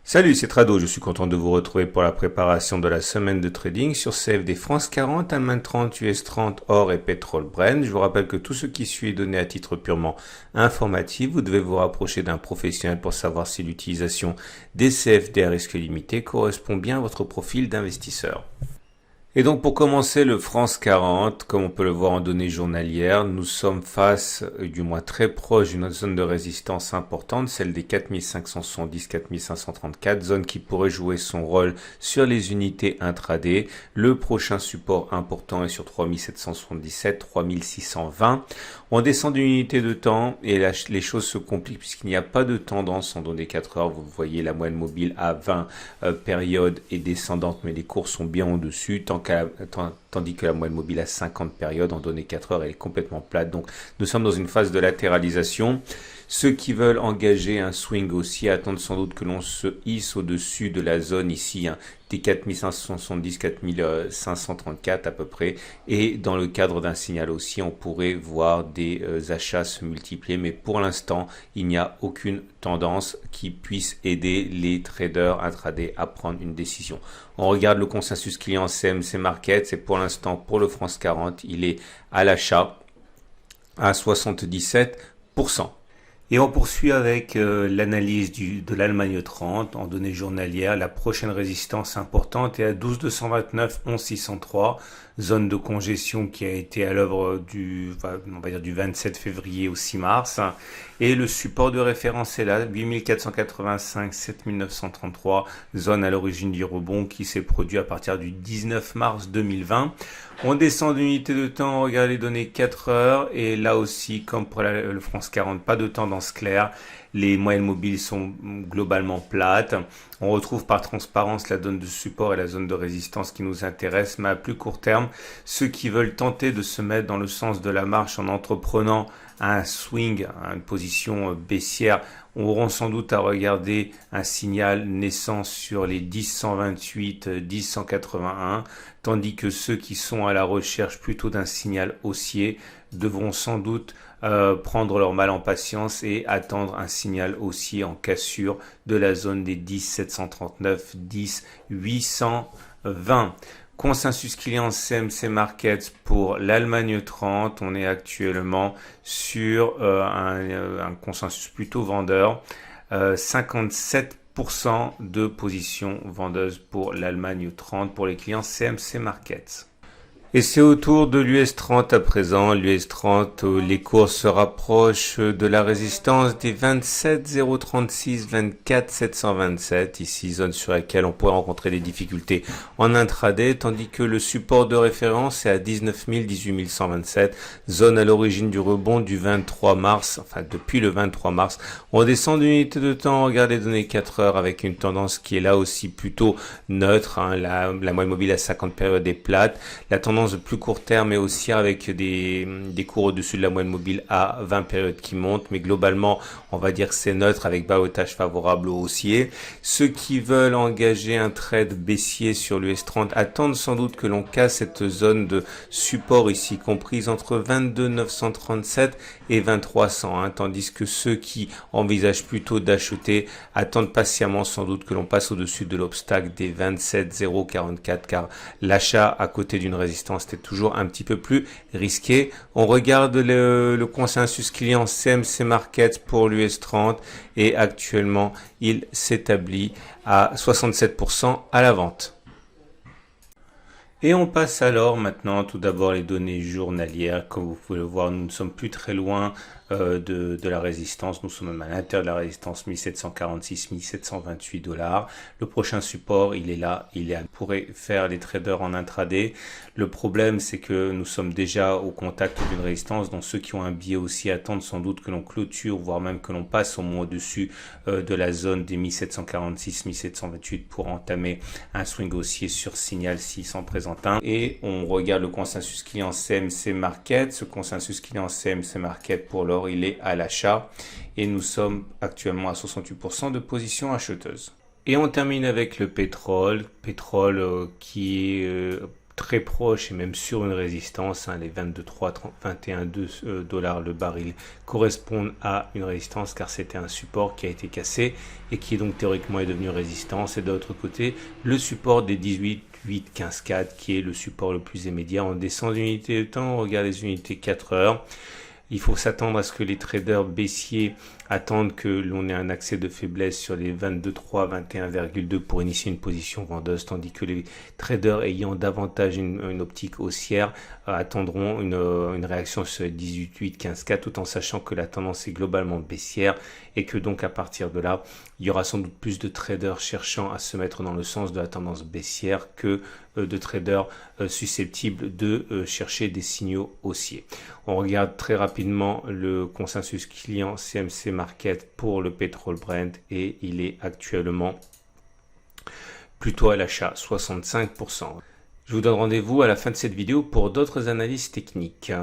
Salut, c'est Trado, je suis content de vous retrouver pour la préparation de la semaine de trading sur CFD France 40, Allemagne 30, US 30, or et pétrole Brent. Je vous rappelle que tout ce qui suit est donné à titre purement informatif. Vous devez vous rapprocher d'un professionnel pour savoir si l'utilisation des CFD à risque limité correspond bien à votre profil d'investisseur. Et donc pour commencer le France 40, comme on peut le voir en données journalières, nous sommes face, du moins très proche d'une zone de résistance importante, celle des 4570-4534, zone qui pourrait jouer son rôle sur les unités intraday. Le prochain support important est sur 3777-3620. On descend d'une unité de temps et là, les choses se compliquent puisqu'il n'y a pas de tendance en données 4 heures. Vous voyez la moyenne mobile à 20 périodes est descendante, mais les cours sont bien au-dessus, tandis que la moyenne mobile à 50 périodes en données 4 heures elle est complètement plate. Donc nous sommes dans une phase de latéralisation. Ceux qui veulent engager un swing aussi attendent sans doute que l'on se hisse au-dessus de la zone ici, des 4570-4534 à peu près. Et dans le cadre d'un signal aussi, on pourrait voir des achats se multiplier. Mais pour l'instant, il n'y a aucune tendance qui puisse aider les traders intraday à prendre une décision. On regarde le consensus client CMC Market. C'est pour l'instant, pour le France 40, il est à l'achat à 77%. Et on poursuit avec l'analyse de l'Allemagne 30 en données journalières. La prochaine résistance importante est à 12,229, 11,603, zone de congestion qui a été à l'œuvre du 27 février au 6 mars. Et le support de référence est là, 8485, 7933, zone à l'origine du rebond qui s'est produit à partir du 19 mars 2020. On descend d'unité de temps, on regarde les données 4 heures et là aussi, comme pour le France 40, pas de tendance claire. Les moyennes mobiles sont globalement plates. On retrouve par transparence la zone de support et la zone de résistance qui nous intéressent, mais à plus court terme, ceux qui veulent tenter de se mettre dans le sens de la marche en entreprenant un swing, une position baissière, auront sans doute à regarder un signal naissant sur les 10,128, 10,181, tandis que ceux qui sont à la recherche plutôt d'un signal haussier devront sans doute prendre leur mal en patience et attendre un signal haussier en cassure de la zone des 10,739, 10,820. Consensus client CMC Markets pour l'Allemagne 30, on est actuellement sur un consensus plutôt vendeur, 57% de position vendeuse pour l'Allemagne 30 pour les clients CMC Markets. Et c'est au tour de l'US 30 à présent. L'US 30, les cours se rapprochent de la résistance des 27 036, 24 727. Ici, zone sur laquelle on pourrait rencontrer des difficultés en intraday, tandis que le support de référence est à 19 000, 18 127. Zone à l'origine du rebond du 23 mars, enfin depuis le 23 mars. On descend d'une unité de temps, on regarde les données 4 heures avec une tendance qui est là aussi plutôt neutre. La moyenne mobile à 50 périodes est plate. La tendance de plus court terme et aussi avec des cours au-dessus de la moyenne mobile à 20 périodes qui montent, mais globalement on va dire que c'est neutre avec balotage favorable au haussier. Ceux qui veulent engager un trade baissier sur l'US 30 attendent sans doute que l'on casse cette zone de support ici comprise entre 22 937 et 2300, tandis que ceux qui envisagent plutôt d'acheter attendent patiemment sans doute que l'on passe au-dessus de l'obstacle des 27 044 car l'achat à côté d'une résistance c'était toujours un petit peu plus risqué. On regarde le consensus client CMC Markets pour l'US 30 et actuellement il s'établit à 67% à la vente. Et on passe alors maintenant tout d'abord les données journalières. Comme vous pouvez le voir, nous ne sommes plus très loin de la résistance. Nous sommes même à l'intérieur de la résistance 1746, 1728 $. Le prochain support, il est là. On pourrait faire les traders en intraday. Le problème, c'est que nous sommes déjà au contact d'une résistance. Donc ceux qui ont un biais aussi attendent sans doute que l'on clôture, voire même que l'on passe au moins au-dessus de la zone des 1746, 1728 pour entamer un swing haussier sur signal s'il s'en présente un. Et on regarde le consensus client CMC Market. Ce consensus client CMC Market pour l'or, il est à l'achat et nous sommes actuellement à 68% de position acheteuse. Et on termine avec le pétrole qui est très proche et même sur une résistance, les 21,2 dollars le baril correspondent à une résistance car c'était un support qui a été cassé et qui donc théoriquement est devenu résistance. Et de l'autre côté, le support des 18,815,4 qui est le support le plus immédiat. On descend d'unités de temps, on regarde les unités 4 heures. Il faut s'attendre à ce que les traders baissiers attendent que l'on ait un accès de faiblesse sur les 22,3, 21,2 pour initier une position vendeuse, tandis que les traders ayant davantage une optique haussière attendront une réaction sur les 18,8, 15,4 tout en sachant que la tendance est globalement baissière et que donc à partir de là, il y aura sans doute plus de traders cherchant à se mettre dans le sens de la tendance baissière que de traders susceptibles de chercher des signaux haussiers. On regarde très rapidement le consensus client CMC Market pour le pétrole Brent et il est actuellement plutôt à l'achat, 65%. Je vous donne rendez-vous à la fin de cette vidéo pour d'autres analyses techniques.